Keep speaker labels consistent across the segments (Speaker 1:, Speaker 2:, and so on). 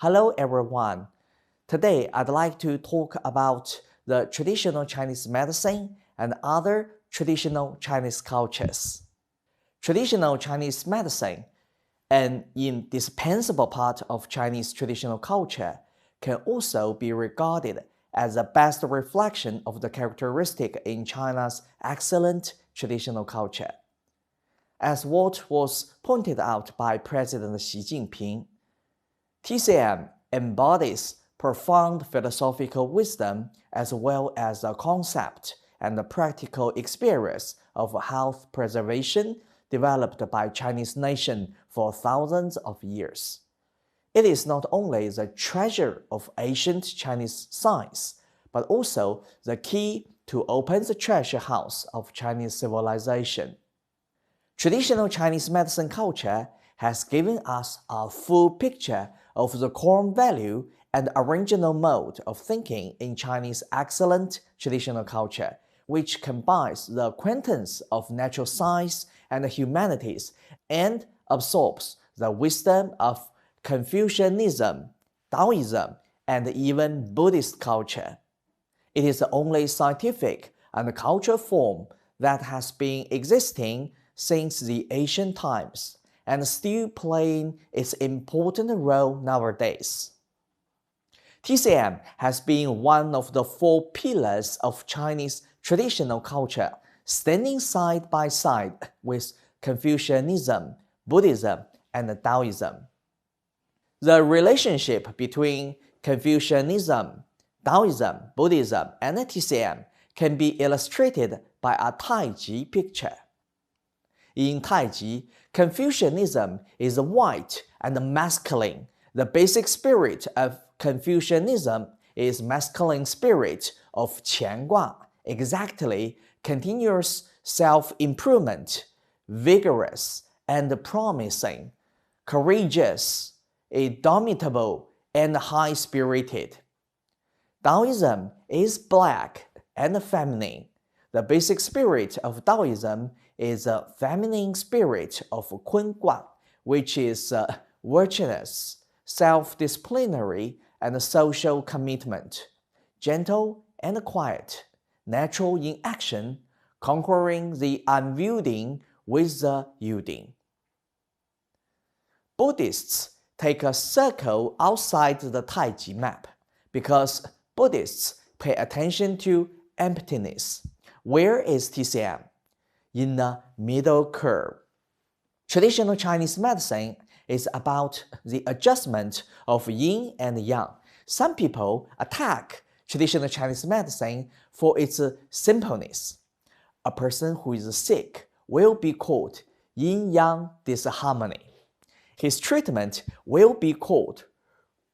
Speaker 1: Hello everyone. Today I'd like to talk about the traditional Chinese medicine and other traditional Chinese cultures. Traditional Chinese medicine, an indispensable part of Chinese traditional culture, can also be regarded as the best reflection of the characteristic in China's excellent traditional culture. As what was pointed out by President Xi Jinping, TCM embodies profound philosophical wisdom as well as the concept and the practical experience of health preservation developed by Chinese nation for thousands of years. It is not only the treasure of ancient Chinese science, but also the key to open the treasure house of Chinese civilization. Traditional Chinese medicine culture has given us a full picture of the core value and original mode of thinking in Chinese excellent traditional culture, which combines the acquaintance of natural science and humanities and absorbs the wisdom of Confucianism, Taoism, and even Buddhist culture. It is the only scientific and cultural form that has been existing since the ancient times and still playing its important role nowadays. TCM has been one of the four pillars of Chinese traditional culture, standing side by side with Confucianism, Buddhism, and Taoism. The relationship between Confucianism, Taoism, Buddhism, and TCM can be illustrated by a Taiji picture. In Taiji, Confucianism is white and masculine. The basic spirit of Confucianism is masculine spirit of Qiangua, exactly continuous self-improvement, vigorous and promising, courageous, indomitable, and high-spirited. Taoism is black and feminine. The basic spirit of Taoism is a feminine spirit of Kunguan, which is virtuous, self-disciplinary, and social commitment, gentle and quiet, natural in action, conquering the unyielding with the yielding. Buddhists take a circle outside the Taiji map because Buddhists pay attention to emptiness. Where is TCM? In the middle curve. Traditional Chinese medicine is about the adjustment of yin and yang. Some people attack traditional Chinese medicine for its simpleness. A person who is sick will be called yin-yang disharmony. His treatment will be called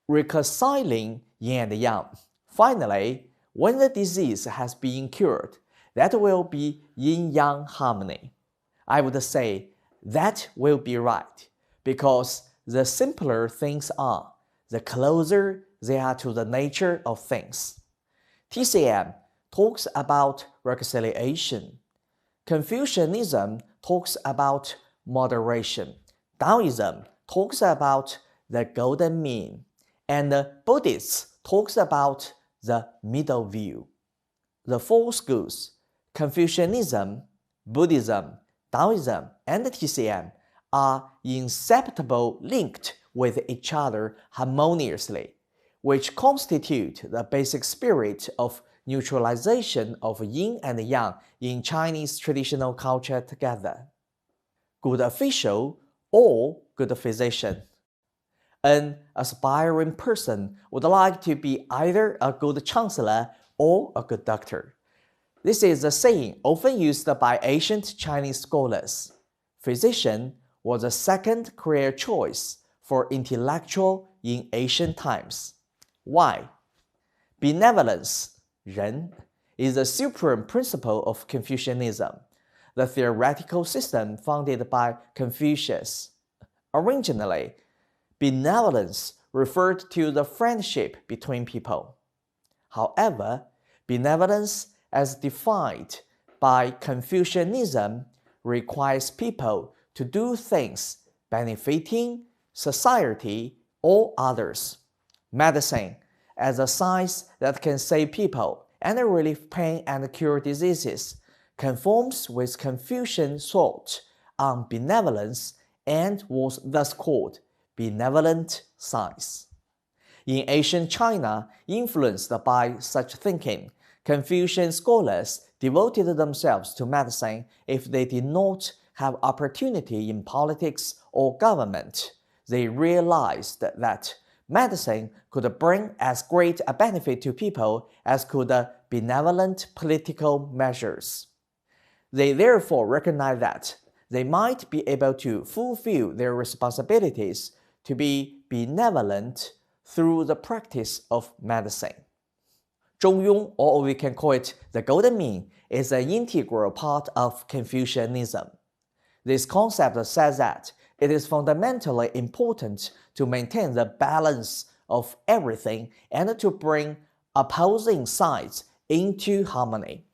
Speaker 1: reconciling yin and yang. Finally, when the disease has been cured, that will be yin-yang harmony. I would say that will be right, because the simpler things are, the closer they are to the nature of things. TCM talks about reconciliation. Confucianism talks about moderation. Taoism talks about the golden mean. And the Buddhists talks about the middle view. The four schools, Confucianism, Buddhism, Taoism, and TCM, are inseparably linked with each other harmoniously, which constitute the basic spirit of neutralization of yin and yang in Chinese traditional culture together. Good official or good physician. An aspiring person would like to be either a good chancellor or a good doctor. This is a saying often used by ancient Chinese scholars. Physician was a second career choice for intellectual in ancient times. Why? Benevolence, 仁, is the supreme principle of Confucianism, the theoretical system founded by Confucius. Originally, benevolence referred to the friendship between people. However, benevolence as defined by Confucianism requires people to do things benefiting society or others. medicine as a science that can save people and relieve pain and cure diseases conforms with Confucian thought on benevolence and was thus called benevolent science. In ancient China, influenced by such thinking, Confucian scholars devoted themselves to medicine if they did not have opportunity in politics or government. They realized that medicine could bring as great a benefit to people as could benevolent political measures. They therefore recognized that they might be able to fulfill their responsibilities to be benevolent through the practice of medicine. Zhongyong, or we can call it the Golden Mean, is an integral part of Confucianism. This concept says that it is fundamentally important to maintain the balance of everything and to bring opposing sides into harmony.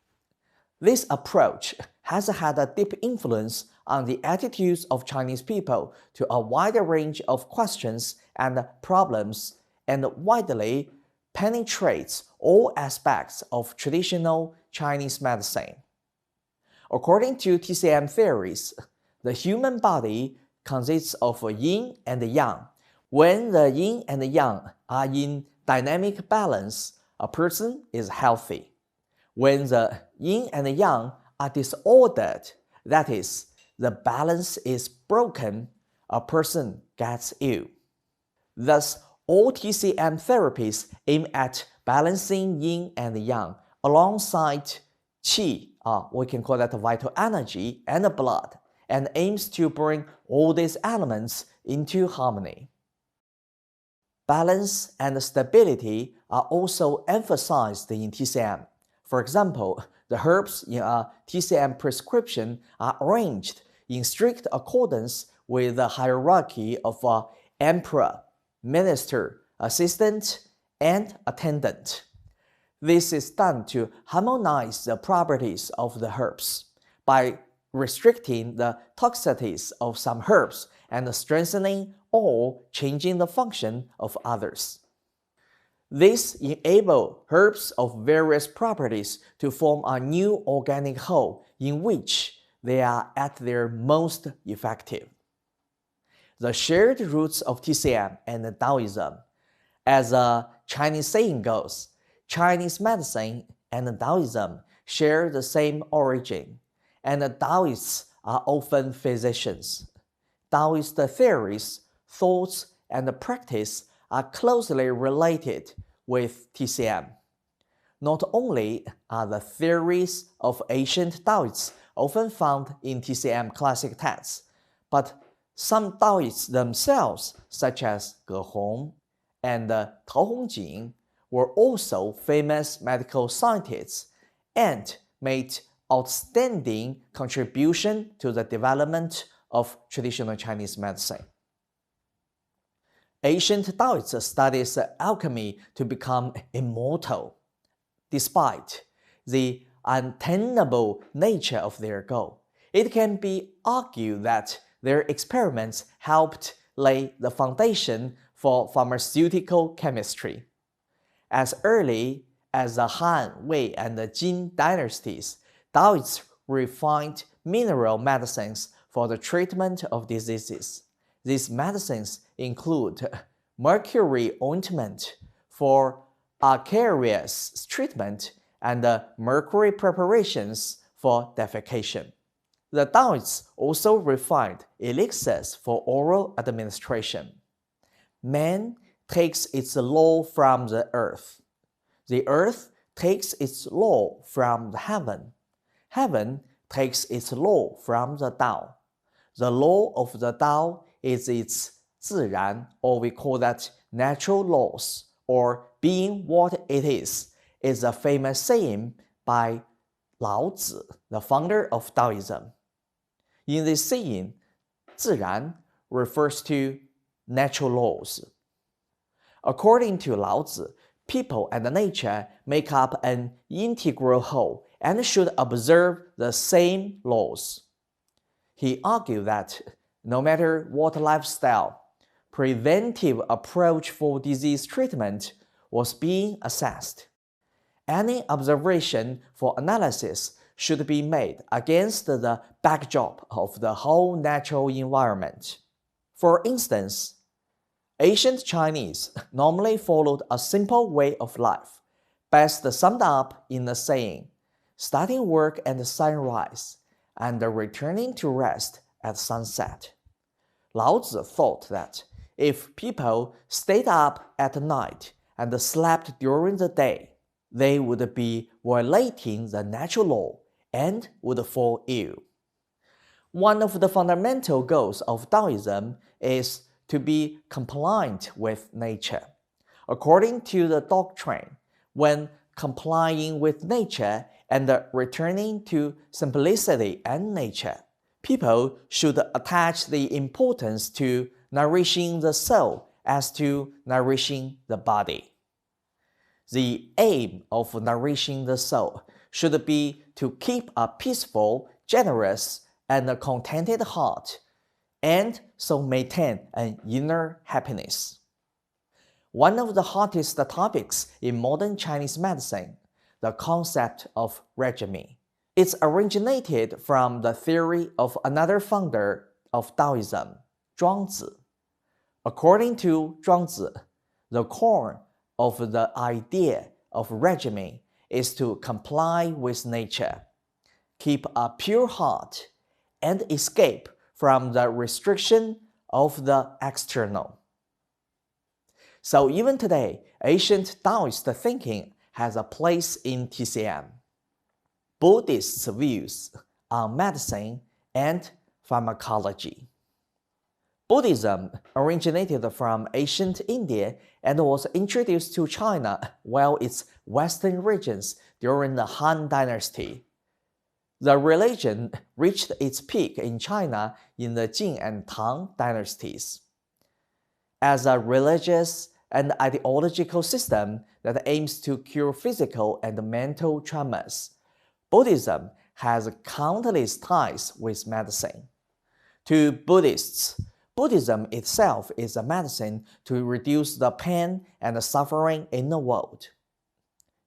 Speaker 1: This approach has had a deep influence on the attitudes of Chinese people to a wide range of questions and problems and widely penetrates all aspects of traditional Chinese medicine. According to TCM theories, the human body consists of yin and yang. When the yin and yang are in dynamic balance, a person is healthy. When the yin and yang are disordered, that is, the balance is broken, a person gets ill. Thus, all TCM therapies aim at balancing yin and yang alongside qi, we can call that vital energy, and blood, and aims to bring all these elements into harmony. Balance and stability are also emphasized in TCM. For example, the herbs in a TCM prescription are arranged in strict accordance with the hierarchy of emperor, minister, assistant, and attendant. This is done to harmonize the properties of the herbs by restricting the toxicities of some herbs and strengthening or changing the function of others. This enables herbs of various properties to form a new organic whole in which they are at their most effective. The shared roots of TCM and Taoism. As a Chinese saying goes, Chinese medicine and Taoism share the same origin, and Taoists are often physicians. Taoist theories, thoughts, and practice are closely related with TCM. Not only are the theories of ancient Taoists often found in TCM classic texts, but some Taoists themselves, such as Ge Hong and Tao Hongjing, were also famous medical scientists and made outstanding contribution to the development of traditional Chinese medicine. Ancient Taoists studied alchemy to become immortal. Despite the untenable nature of their goal, it can be argued that their experiments helped lay the foundation for pharmaceutical chemistry. As early as the Han, Wei, and the Jin dynasties, Taoists refined mineral medicines for the treatment of diseases. These medicines include mercury ointment for acarious treatment and mercury preparations for defecation. The Taoists also refined elixirs for oral administration. Man takes its law from the earth. The earth takes its law from the heaven. Heaven takes its law from the Tao. The law of the Tao is its 自然, or we call that natural laws, or being what it is a famous saying by Lao Tzu, the founder of Taoism. In this saying, 自然 refers to natural laws. According to Lao Tzu, people and nature make up an integral whole and should observe the same laws. He argued that no matter what lifestyle, preventive approach for disease treatment was being assessed. Any observation for analysis should be made against the backdrop of the whole natural environment. For instance, ancient Chinese normally followed a simple way of life, best summed up in the saying, starting work at sunrise and returning to rest at sunset. Laozi thought that if people stayed up at night and slept during the day, they would be violating the natural law and would fall ill. One of the fundamental goals of Taoism is to be compliant with nature. According to the doctrine, when complying with nature and returning to simplicity and nature, people should attach the importance to nourishing the soul as to nourishing the body. The aim of nourishing the soul should be to keep a peaceful, generous, and contented heart, and so maintain an inner happiness. One of the hottest topics in modern Chinese medicine, the concept of regimen. It originated from the theory of another founder of Taoism, Zhuangzi. According to Zhuangzi, the core of the idea of regimen is to comply with nature, keep a pure heart, and escape from the restriction of the external. So even today, ancient Taoist thinking has a place in TCM. Buddhist views on medicine and pharmacology. Buddhism originated from ancient India and was introduced to China while its western regions during the Han Dynasty. The religion reached its peak in China in the Jin and Tang dynasties. As a religious and ideological system that aims to cure physical and mental traumas, Buddhism has countless ties with medicine. To Buddhists, Buddhism itself is a medicine to reduce the pain and suffering in the world.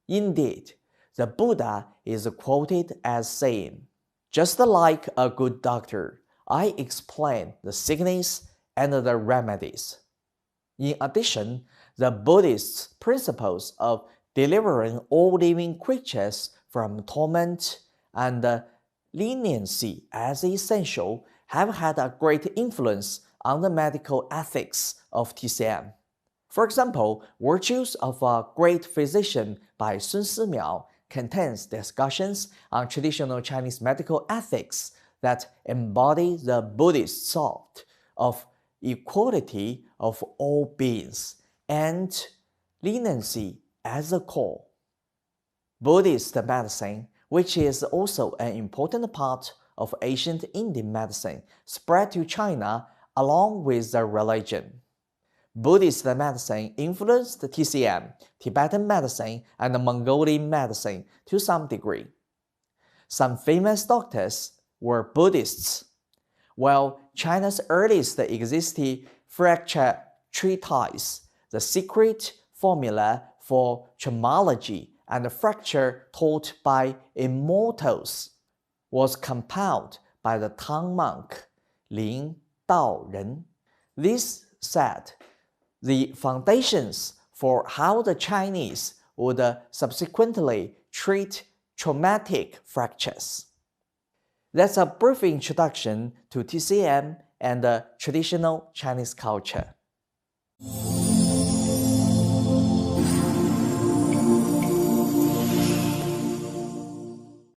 Speaker 1: Indeed, the Buddha is quoted as saying, "Just like a good doctor, I explain the sickness and the remedies." In addition, the Buddhist principles of delivering all living creatures from torment and leniency as essential have had a great influence on the medical ethics of TCM. For example, Virtues of a Great Physician by Sun Simiao contains discussions on traditional Chinese medical ethics that embody the Buddhist thought of equality of all beings and leniency as a core. Buddhist medicine, which is also an important part of ancient Indian medicine, spread to China along with the religion. Buddhist medicine influenced TCM, Tibetan medicine, and Mongolian medicine to some degree. Some famous doctors were Buddhists, while China's earliest existing fracture treatise, The Secret Formula for Traumatology and Fracture Taught by Immortals, was compiled by the Tang monk Lin Daoren. This set the foundations for how the Chinese would subsequently treat traumatic fractures. That's a brief introduction to TCM and traditional Chinese culture.